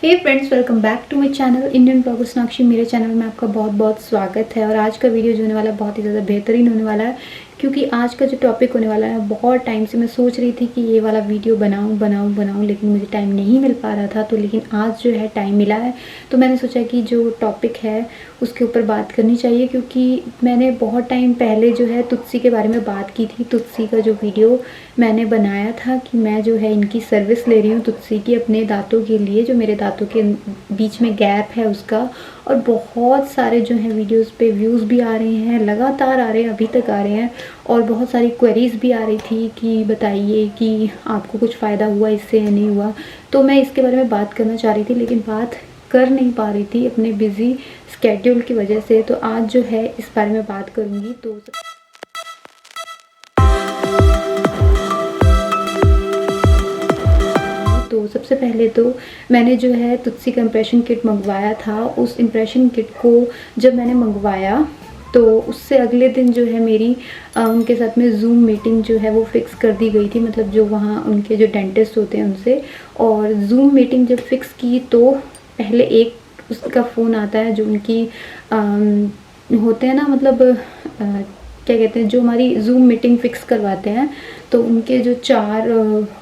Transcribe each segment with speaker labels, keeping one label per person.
Speaker 1: Hey friends, welcome back to my channel Indian blogger Sonakshi. मेरे channel में आपका बहुत बहुत स्वागत है। और आज का वीडियो जो होने वाला है बहुत ही ज़्यादा बेहतरीन होने वाला है, क्योंकि आज का जो टॉपिक होने वाला है, बहुत टाइम से मैं सोच रही थी कि ये वाला वीडियो बनाऊं, लेकिन मुझे टाइम नहीं मिल पा रहा था। तो लेकिन आज जो है टाइम मिला है, तो मैंने सोचा कि जो टॉपिक है उसके ऊपर बात करनी चाहिए। क्योंकि मैंने बहुत टाइम पहले जो है तुलसी के बारे में बात की थी। तुलसी का जो वीडियो मैंने बनाया था कि मैं जो है इनकी सर्विस ले रही हूँ तुलसी की अपने दांतों के लिए, जो मेरे दांतों के बीच में गैप है उसका। और बहुत सारे जो हैं वीडियोस पे व्यूज़ भी आ रहे हैं, लगातार आ रहे हैं, अभी तक आ रहे हैं। और बहुत सारी क्वेरीज भी आ रही थी कि बताइए कि आपको कुछ फ़ायदा हुआ इससे या नहीं हुआ। तो मैं इसके बारे में बात करना चाह रही थी, लेकिन बात कर नहीं पा रही थी अपने बिज़ी स्केड्यूल की वजह से। तो आज जो है इस बारे में बात करूँगी। तो सबसे पहले तो मैंने जो है तुलसी का इम्प्रेशन किट मंगवाया था। उस इम्प्रेशन किट को जब मैंने मंगवाया तो उससे अगले दिन जो है मेरी उनके साथ में ज़ूम मीटिंग जो है वो फ़िक्स कर दी गई थी। मतलब जो वहाँ उनके जो डेंटिस्ट होते हैं उनसे। और ज़ूम मीटिंग जब फ़िक्स की तो पहले एक उसका फ़ोन आता है जो उनकी होते हैं ना, मतलब क्या कहते हैं, जो हमारी ज़ूम मीटिंग फ़िक्स करवाते हैं। तो उनके जो 4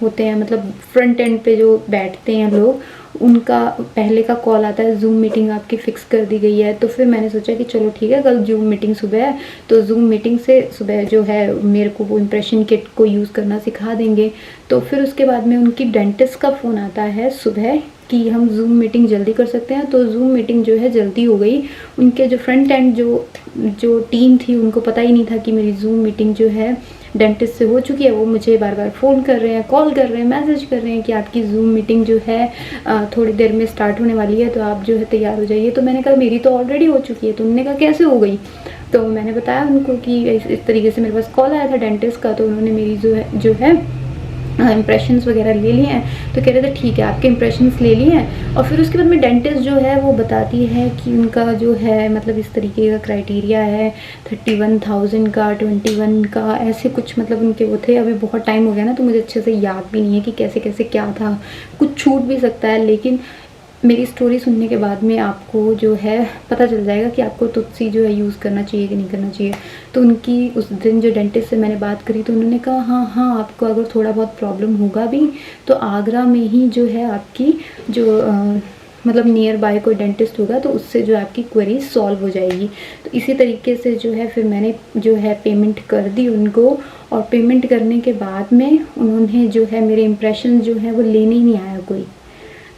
Speaker 1: होते हैं, मतलब फ्रंट एंड पे जो बैठते हैं लोग, उनका पहले का कॉल आता है, ज़ूम मीटिंग आपकी फ़िक्स कर दी गई है। तो फिर मैंने सोचा कि चलो ठीक है, कल ज़ूम मीटिंग सुबह है, तो ज़ूम मीटिंग से सुबह जो है मेरे को वो इम्प्रेशन किट को यूज़ करना सिखा देंगे। तो फिर उसके बाद में उनकी डेंटिस्ट का फ़ोन आता है सुबह कि हम ज़ूम मीटिंग जल्दी कर सकते हैं। तो ज़ूम मीटिंग जो है जल्दी हो गई। उनके जो फ्रंट एंड जो टीम थी, उनको पता ही नहीं था कि मेरी ज़ूम मीटिंग जो है डेंटिस्ट से हो चुकी है। वो मुझे बार बार फ़ोन कर रहे हैं, कॉल कर रहे हैं, मैसेज कर रहे हैं कि आपकी ज़ूम मीटिंग जो है थोड़ी देर में स्टार्ट होने वाली है, तो आप जो है तैयार हो जाइए। तो मैंने कहा मेरी तो ऑलरेडी हो चुकी है। तो उन्होंने कहा कैसे हो गई? तो मैंने बताया उनको कि इस तरीके से मेरे पास कॉल आया था डेंटिस्ट का। तो उन्होंने मेरी जो है इम्प्रेशंस वगैरह ले लिए हैं। तो कह रहे थे ठीक है, आपके इम्प्रेशंस ले लिए हैं। और फिर उसके बाद में डेंटिस्ट जो है वो बताती है कि उनका जो है मतलब इस तरीके का क्राइटेरिया है 31,000 का, 21 का, ऐसे कुछ मतलब उनके वो थे। अभी बहुत टाइम हो गया ना, तो मुझे अच्छे से याद भी नहीं है कि कैसे कैसे क्या था। कुछ छूट भी सकता है, लेकिन मेरी स्टोरी सुनने के बाद में आपको जो है पता चल जाएगा कि आपको तुलसी जो है यूज़ करना चाहिए कि नहीं करना चाहिए। तो उनकी उस दिन जो डेंटिस्ट से मैंने बात करी, तो उन्होंने कहा हाँ आपको अगर थोड़ा बहुत प्रॉब्लम होगा भी तो आगरा में ही जो है आपकी जो मतलब नियर बाय कोई डेंटिस्ट होगा, तो उससे जो आपकी क्वेरी सॉल्व हो जाएगी। तो इसी तरीके से जो है फिर मैंने जो है पेमेंट कर दी उनको। और पेमेंट करने के बाद में उन्होंने जो है मेरे इम्प्रेशन जो है वो लेने ही नहीं आया कोई।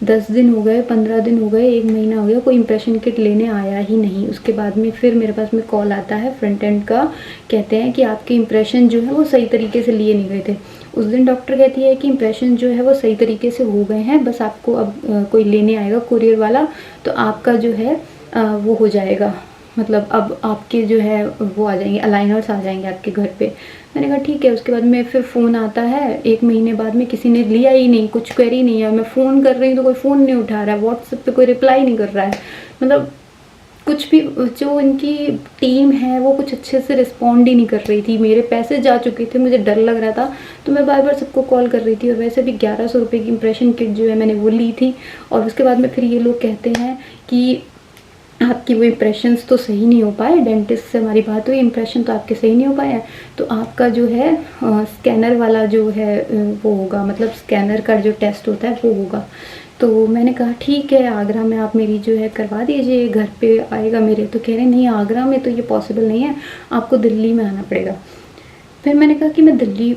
Speaker 1: 10 दिन हो गए, 15 दिन हो गए, 1 महीना हो गया, कोई इम्प्रेशन किट लेने आया ही नहीं। उसके बाद में फिर मेरे पास में कॉल आता है फ्रंट एंड का, कहते हैं कि आपके इम्प्रेशन जो है वो सही तरीके से लिए नहीं गए थे। उस दिन डॉक्टर कहती है कि इम्प्रेशन जो है वो सही तरीके से हो गए हैं, बस आपको अब कोई लेने आएगा कुरियर वाला, तो आपका जो है वो हो जाएगा। मतलब अब आपके जो है वो आ जाएंगे, अलाइनर्स आ जाएंगे आपके घर पे। मैंने कहा ठीक है। उसके बाद में फिर फ़ोन आता है 1 महीने बाद में, किसी ने लिया ही नहीं, कुछ क्वेरी नहीं है। मैं फ़ोन कर रही हूँ तो कोई फ़ोन नहीं उठा रहा है, व्हाट्सएप पे कोई रिप्लाई नहीं कर रहा है। मतलब कुछ भी, जो इनकी टीम है वो कुछ अच्छे से रिस्पॉन्ड ही नहीं कर रही थी। मेरे पैसे जा चुके थे, मुझे डर लग रहा था, तो मैं बार बार सबको कॉल कर रही थी। और वैसे भी 1100 रुपये की इम्प्रेशन किट जो है मैंने वो ली थी। और उसके बाद में फिर ये लोग कहते हैं कि आपकी वो इम्प्रेशंस तो सही नहीं हो पाए, डेंटिस्ट से हमारी बात हुई, इम्प्रेशन तो आपके सही नहीं हो पाए हैं, तो आपका जो है स्कैनर वाला जो है वो होगा, मतलब स्कैनर का जो टेस्ट होता है वो होगा। तो मैंने कहा ठीक है, आगरा में आप मेरी जो है करवा दीजिए, घर पे आएगा मेरे। तो कह रहे नहीं, आगरा में तो ये पॉसिबल नहीं है, आपको दिल्ली में आना पड़ेगा। फिर मैंने कहा कि मैं दिल्ली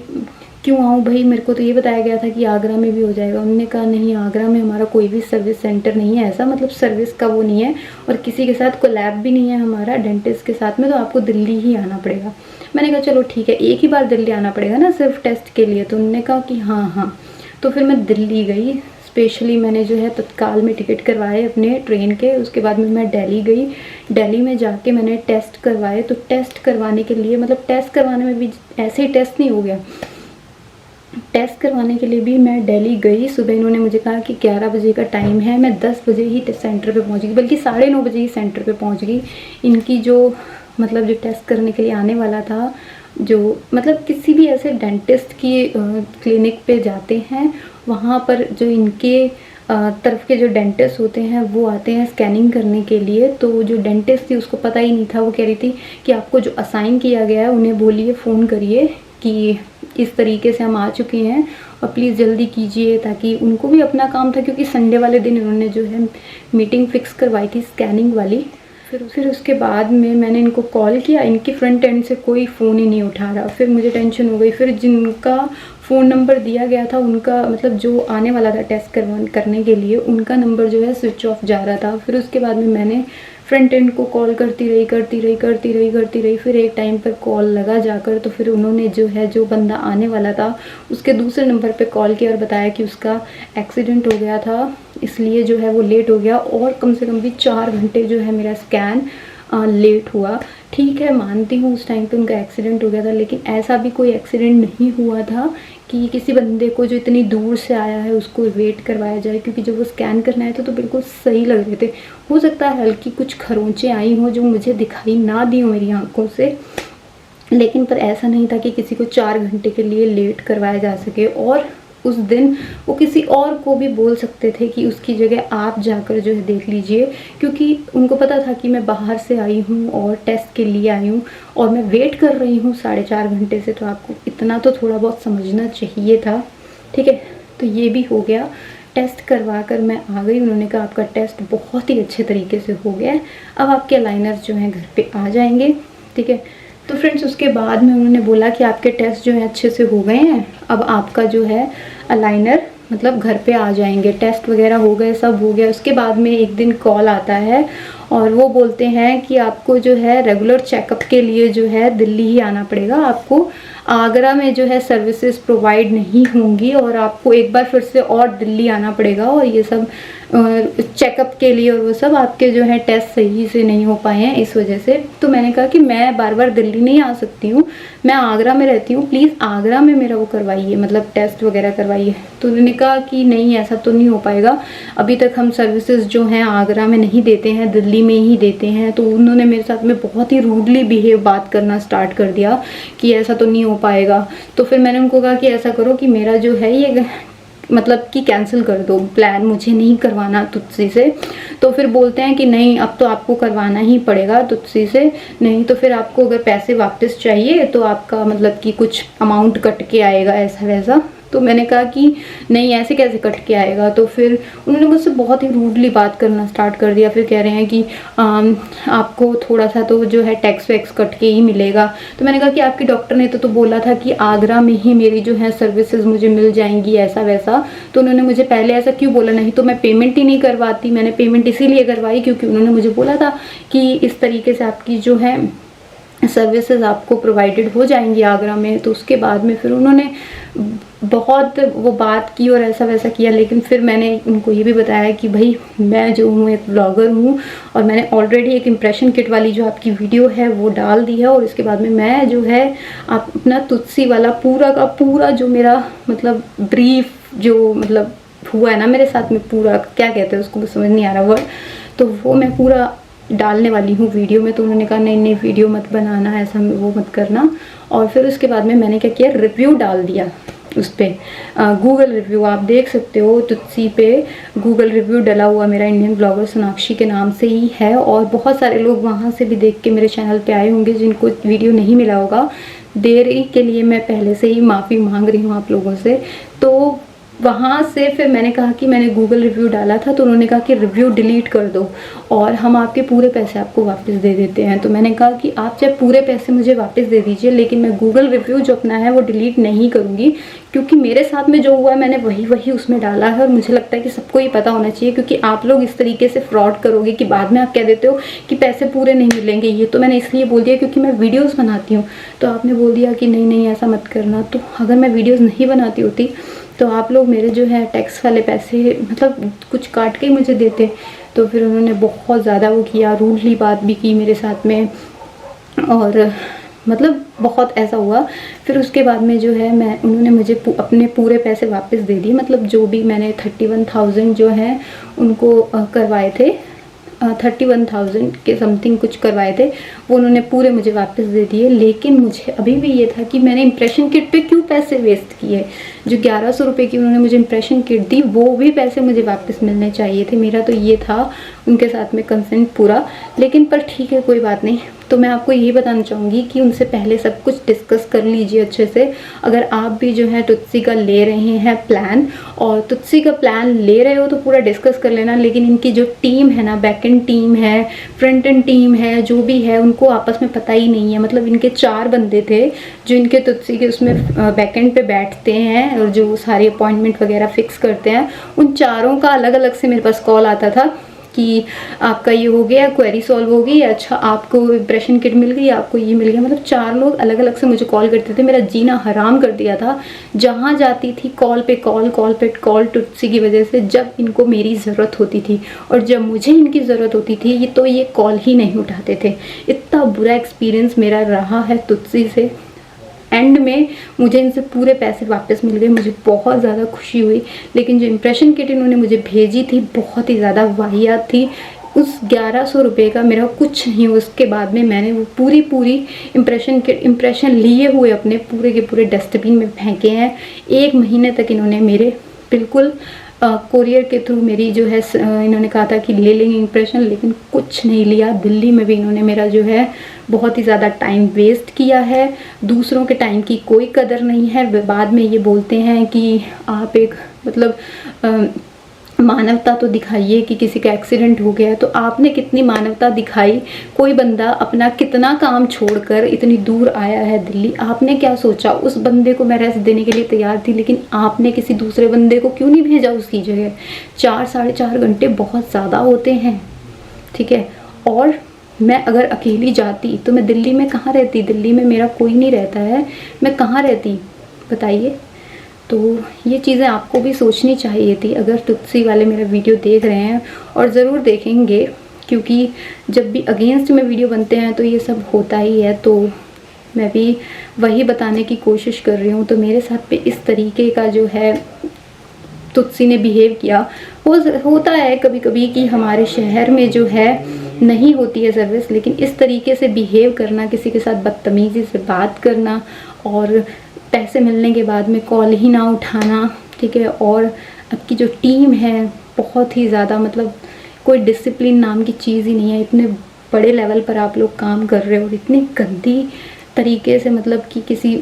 Speaker 1: क्यों आऊँ भाई, मेरे को तो ये बताया गया था कि आगरा में भी हो जाएगा। उन्होंने कहा नहीं, आगरा में हमारा कोई भी सर्विस सेंटर नहीं है ऐसा, मतलब सर्विस का वो नहीं है, और किसी के साथ कोलैब भी नहीं है हमारा डेंटिस्ट के साथ में, तो आपको दिल्ली ही आना पड़ेगा। मैंने कहा चलो ठीक है, एक ही बार दिल्ली आना पड़ेगा ना सिर्फ टेस्ट के लिए। तो उन्होंने कहा कि हाँ। तो फिर मैं दिल्ली गई। स्पेशली मैंने जो है तत्काल में टिकट करवाए अपने ट्रेन के। उसके बाद में मैं दिल्ली गई। दिल्ली में जाके मैंने टेस्ट करवाए। तो टेस्ट करवाने के लिए, मतलब टेस्ट करवाने में भी ऐसे ही टेस्ट नहीं हो गया, टेस्ट करवाने के लिए भी मैं दिल्ली गई। सुबह इन्होंने मुझे कहा कि 11 बजे का टाइम है, मैं 10 बजे ही सेंटर पे पहुंच गई, बल्कि 9:30 बजे ही सेंटर पे पहुंच गई। इनकी जो मतलब जो टेस्ट करने के लिए आने वाला था, जो मतलब किसी भी ऐसे डेंटिस्ट की क्लिनिक पे जाते हैं, वहाँ पर जो इनके तरफ के जो डेंटिस्ट होते हैं वो आते हैं स्कैनिंग करने के लिए। तो जो डेंटिस्ट थी उसको पता ही नहीं था, वो कह रही थी कि आपको जो असाइन किया गया है उन्हें बोलिए, फ़ोन करिए कि इस तरीके से हम आ चुके हैं और प्लीज़ जल्दी कीजिए, ताकि उनको भी अपना काम था, क्योंकि संडे वाले दिन इन्होंने जो है मीटिंग फ़िक्स करवाई थी स्कैनिंग वाली। फिर उसके बाद में मैंने इनको कॉल किया, इनके फ्रंट एंड से कोई फ़ोन ही नहीं उठा रहा। फिर मुझे टेंशन हो गई। फिर जिनका फ़ोन नंबर दिया गया था उनका, मतलब जो आने वाला था टेस्ट करने के लिए, उनका नंबर जो है स्विच ऑफ जा रहा था। फिर उसके बाद में मैंने फ्रंट एंड को कॉल करती रही। फिर एक टाइम पर कॉल लगा जाकर, तो फिर उन्होंने जो है, जो बंदा आने वाला था उसके दूसरे नंबर पे कॉल किया और बताया कि उसका एक्सीडेंट हो गया था, इसलिए जो है वो लेट हो गया। और कम से कम भी 4 घंटे जो है मेरा स्कैन लेट हुआ। ठीक है, मानती हूँ उस टाइम पे उनका एक्सीडेंट हो गया था, लेकिन ऐसा भी कोई एक्सीडेंट नहीं हुआ था कि किसी बंदे को जो इतनी दूर से आया है उसको वेट करवाया जाए, क्योंकि जब वो स्कैन करने आए थे तो बिल्कुल सही लग रहे थे। हो सकता है हल्की कुछ खरोंचें आई हों जो मुझे दिखाई ना दी हो मेरी आंखों से, लेकिन पर ऐसा नहीं था कि किसी को 4 घंटे के लिए लेट करवाया जा सके। और उस दिन वो किसी और को भी बोल सकते थे कि उसकी जगह आप जाकर जो है देख लीजिए, क्योंकि उनको पता था कि मैं बाहर से आई हूँ और टेस्ट के लिए आई हूँ और मैं वेट कर रही हूँ 4.5 घंटे से, तो आपको इतना तो थोड़ा बहुत समझना चाहिए था। ठीक है, तो ये भी हो गया। टेस्ट करवा कर मैं आ गई। उन्होंने कहा आपका टेस्ट बहुत ही अच्छे तरीके से हो गया है, अब आपके अलाइनर्स जो हैं घर पे आ जाएंगे। ठीक है, तो फ्रेंड्स उसके बाद में उन्होंने बोला कि आपके टेस्ट जो है अच्छे से हो गए हैं, अब आपका जो है अलाइनर मतलब घर पे आ जाएंगे। टेस्ट वगैरह हो गए, सब हो गया। उसके बाद में एक दिन कॉल आता है और वो बोलते हैं कि आपको जो है रेगुलर चेकअप के लिए जो है दिल्ली ही आना पड़ेगा, आपको आगरा में जो है सर्विसेज प्रोवाइड नहीं होंगी और आपको एक बार फिर से और दिल्ली आना पड़ेगा, और ये सब चेकअप के लिए, और वो सब आपके जो है टेस्ट सही से नहीं हो पाए हैं इस वजह से। तो मैंने कहा कि मैं बार बार दिल्ली नहीं आ सकती हूँ, मैं आगरा में रहती हूँ, प्लीज़ आगरा में मेरा वो करवाइए, मतलब टेस्ट वगैरह करवाइए। तो उन्होंने कहा कि नहीं ऐसा तो नहीं हो पाएगा, अभी तक हम सर्विसेज जो हैं आगरा में नहीं देते हैं, दिल्ली में ही देते हैं। तो उन्होंने मेरे साथ में बहुत ही रूडली बिहेव बात करना स्टार्ट कर दिया कि ऐसा तो नहीं हो पाएगा। तो फिर मैंने उनको कहा कि ऐसा करो कि मेरा जो है ये मतलब कि कैंसिल कर दो प्लान, मुझे नहीं करवाना तुझसे से। तो फिर बोलते हैं कि नहीं अब तो आपको करवाना ही पड़ेगा तुझसे से, नहीं तो फिर आपको अगर पैसे वापस चाहिए तो आपका मतलब कि कुछ अमाउंट कट के आएगा ऐसा वैसा। तो मैंने कहा कि नहीं ऐसे कैसे कट के आएगा। तो फिर उन्होंने मुझसे बहुत ही रूडली बात करना स्टार्ट कर दिया। फिर कह रहे हैं कि आपको थोड़ा सा तो जो है टैक्स वैक्स कट के ही मिलेगा। तो मैंने कहा कि आपके डॉक्टर ने तो बोला था कि आगरा में ही मेरी जो है सर्विसेज मुझे मिल जाएंगी ऐसा वैसा। तो उन्होंने मुझे पहले ऐसा क्यों बोला, नहीं तो मैं पेमेंट ही नहीं करवाती। मैंने पेमेंट इसीलिए करवाई क्योंकि उन्होंने मुझे बोला था कि इस तरीके से आपकी जो है सर्विसेज आपको प्रोवाइडेड हो जाएंगी आगरा में। तो उसके बाद में फिर उन्होंने बहुत वो बात की और ऐसा वैसा किया, लेकिन फिर मैंने उनको ये भी बताया कि भाई मैं जो हूँ एक ब्लॉगर हूँ और मैंने ऑलरेडी एक इम्प्रेशन किट वाली जो आपकी वीडियो है वो डाल दी है, और इसके बाद में मैं जो है आप अपना तुलसी वाला पूरा का पूरा जो मेरा मतलब ब्रीफ जो मतलब हुआ है ना मेरे साथ में, पूरा क्या कहते हैं उसको समझ नहीं आ रहा वर्ड, तो वो मैं पूरा डालने वाली हूँ वीडियो में। तो उन्होंने कहा नहीं नहीं वीडियो मत बनाना, ऐसा वो मत करना। और फिर उसके बाद में मैंने क्या किया, रिव्यू डाल दिया उस पर, गूगल रिव्यू आप देख सकते हो तुलसी पे गूगल रिव्यू डला हुआ मेरा इंडियन ब्लॉगर सोनाक्षी के नाम से ही है। और बहुत सारे लोग वहाँ से भी देख के मेरे चैनल पे आए होंगे जिनको वीडियो नहीं मिला होगा। देरी के लिए मैं पहले से ही माफ़ी मांग रही हूँ आप लोगों से। तो वहाँ से फिर मैंने कहा कि मैंने गूगल रिव्यू डाला था, तो उन्होंने कहा कि रिव्यू डिलीट कर दो और हम आपके पूरे पैसे आपको वापस दे देते हैं। तो मैंने कहा कि आप चाहे पूरे पैसे मुझे वापस दे दीजिए, लेकिन मैं गूगल रिव्यू जो अपना है वो डिलीट नहीं करूँगी, क्योंकि मेरे साथ में जो हुआ है मैंने वही उसमें डाला है। और मुझे लगता है कि सबको ये पता होना चाहिए, क्योंकि आप लोग इस तरीके से फ्रॉड करोगे कि बाद में आप कह देते हो कि पैसे पूरे नहीं मिलेंगे। ये तो मैंने इसलिए बोल दिया क्योंकि मैं वीडियोज़ बनाती हूँ, तो आपने बोल दिया कि नहीं नहीं ऐसा मत करना। तो अगर मैं वीडियोज़ नहीं बनाती होती तो आप लोग मेरे जो है टैक्स वाले पैसे मतलब कुछ काट के ही मुझे देते। तो फिर उन्होंने बहुत ज़्यादा वो किया, रूडली बात भी की मेरे साथ में, और मतलब बहुत ऐसा हुआ। फिर उसके बाद में जो है उन्होंने मुझे अपने पूरे पैसे वापस दे दिए, मतलब जो भी मैंने 31,000 जो है उनको करवाए थे, 31,000 के समथिंग कुछ करवाए थे, वो उन्होंने पूरे मुझे वापस दे दिए। लेकिन मुझे अभी भी ये था कि मैंने इम्प्रेशन किट पे क्यों पैसे वेस्ट किए, जो 1100 रुपये की उन्होंने मुझे इम्प्रेशन किट दी वो भी पैसे मुझे वापस मिलने चाहिए थे। मेरा तो ये था उनके साथ में कंसेंट पूरा, लेकिन पर ठीक है कोई बात नहीं। तो मैं आपको ये बताना चाहूँगी कि उनसे पहले सब कुछ डिस्कस कर लीजिए अच्छे से। अगर आप भी जो है तुत्सी का ले रहे हैं प्लान, और तुत्सी का प्लान ले रहे हो तो पूरा डिस्कस कर लेना। लेकिन इनकी जो टीम है ना, बैक एंड टीम है, फ्रंट एंड टीम है, जो भी है उनको आपस में पता ही नहीं है। मतलब इनके 4 बंदे थे जो इनके तुत्सी के उसमें बैक एंड पे बैठते हैं और जो सारी अपॉइंटमेंट वगैरह फिक्स करते हैं। उन चारों का अलग अलग से मेरे पास कॉल आता था कि आपका ये हो गया, क्वेरी सॉल्व हो गई, अच्छा आपको इम्प्रेशन किट मिल गई, आपको ये मिल गया। मतलब 4 लोग अलग अलग से मुझे कॉल करते थे, मेरा जीना हराम कर दिया था। जहाँ जाती थी कॉल पे कॉल तुत्सी की वजह से, जब इनको मेरी ज़रूरत होती थी और जब मुझे इनकी ज़रूरत होती थी तो ये कॉल ही नहीं उठाते थे। इतना बुरा एक्सपीरियंस मेरा रहा है तुत्सी से। एंड में मुझे इनसे पूरे पैसे वापस मिल गए, मुझे बहुत ज़्यादा खुशी हुई। लेकिन जो इम्प्रेशन किट इन्होंने मुझे भेजी थी बहुत ही ज़्यादा वाहियात थी। उस 1100 रुपये का मेरा कुछ नहीं। उसके बाद में मैंने वो पूरी इम्प्रेशन किट, इम्प्रेशन लिए हुए अपने पूरे के पूरे डस्टबिन में फेंके हैं। 1 महीने तक इन्होंने मेरे बिल्कुल कोरियर के थ्रू मेरी जो है इन्होंने कहा था कि ले लेंगे इम्प्रेशन, लेकिन कुछ नहीं लिया। दिल्ली में भी इन्होंने मेरा जो है बहुत ही ज़्यादा टाइम वेस्ट किया है। दूसरों के टाइम की कोई कदर नहीं है। वे बाद में ये बोलते हैं कि आप एक मतलब मानवता तो दिखाइए कि किसी का एक्सीडेंट हो गया है। तो आपने कितनी मानवता दिखाई? कोई बंदा अपना कितना काम छोड़कर इतनी दूर आया है दिल्ली, आपने क्या सोचा? उस बंदे को मैं रेस्ट देने के लिए तैयार थी, लेकिन आपने किसी दूसरे बंदे को क्यों नहीं भेजा उसकी जगह? 4 साढ़े 4 घंटे बहुत ज़्यादा होते हैं, ठीक है। और मैं अगर अकेली जाती तो मैं दिल्ली में कहाँ रहती? दिल्ली में मेरा कोई नहीं रहता है, मैं कहाँ रहती बताइए? तो ये चीज़ें आपको भी सोचनी चाहिए थी अगर तुत्सी वाले मेरा वीडियो देख रहे हैं, और ज़रूर देखेंगे, क्योंकि जब भी अगेंस्ट में वीडियो बनते हैं तो ये सब होता ही है। तो मैं भी वही बताने की कोशिश कर रही हूँ। तो मेरे साथ पे इस तरीके का जो है तुत्सी ने बिहेव किया। होता है कभी कभी कि हमारे शहर में जो है नहीं होती है सर्विस, लेकिन इस तरीके से बिहेव करना, किसी के साथ बदतमीज़ी से बात करना और पैसे मिलने के बाद में कॉल ही ना उठाना, ठीक है। और आपकी जो टीम है बहुत ही ज़्यादा, मतलब कोई डिसिप्लिन नाम की चीज़ ही नहीं है। इतने बड़े लेवल पर आप लोग काम कर रहे हो और इतनी गंदी तरीके से मतलब कि किसी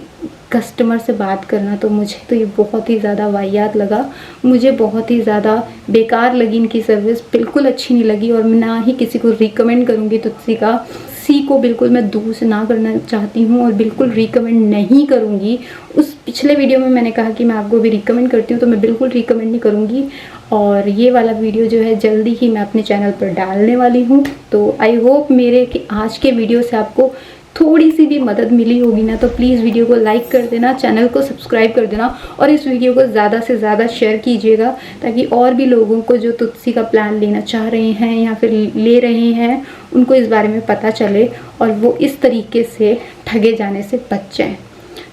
Speaker 1: कस्टमर से बात करना, तो मुझे तो ये बहुत ही ज़्यादा वाहियात लगा। मुझे बहुत ही ज़्यादा बेकार लगी इनकी सर्विस, बिल्कुल अच्छी नहीं लगी। और मैं ना ही किसी को रिकमेंड करूँगी तुत्सी का। सी को बिल्कुल मैं दूर से ना करना चाहती हूँ और बिल्कुल रिकमेंड नहीं करूँगी। उस पिछले वीडियो में मैंने कहा कि मैं आपको भी रिकमेंड करती हूँ, तो मैं बिल्कुल रिकमेंड नहीं करूँगी। और ये वाला वीडियो जो है जल्दी ही मैं अपने चैनल पर डालने वाली हूँ। तो आई होप मेरे कि आज के वीडियो से आपको थोड़ी सी भी मदद मिली होगी ना, तो प्लीज़ वीडियो को लाइक कर देना, चैनल को सब्सक्राइब कर देना और इस वीडियो को ज़्यादा से ज़्यादा शेयर कीजिएगा, ताकि और भी लोगों को जो तुत्सी का प्लान लेना चाह रहे हैं या फिर ले रहे हैं उनको इस बारे में पता चले और वो इस तरीके से ठगे जाने से बच जाएँ।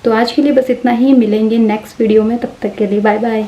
Speaker 1: तो आज के लिए बस इतना ही, मिलेंगे नेक्स्ट वीडियो में, तब तक के लिए बाय बाय।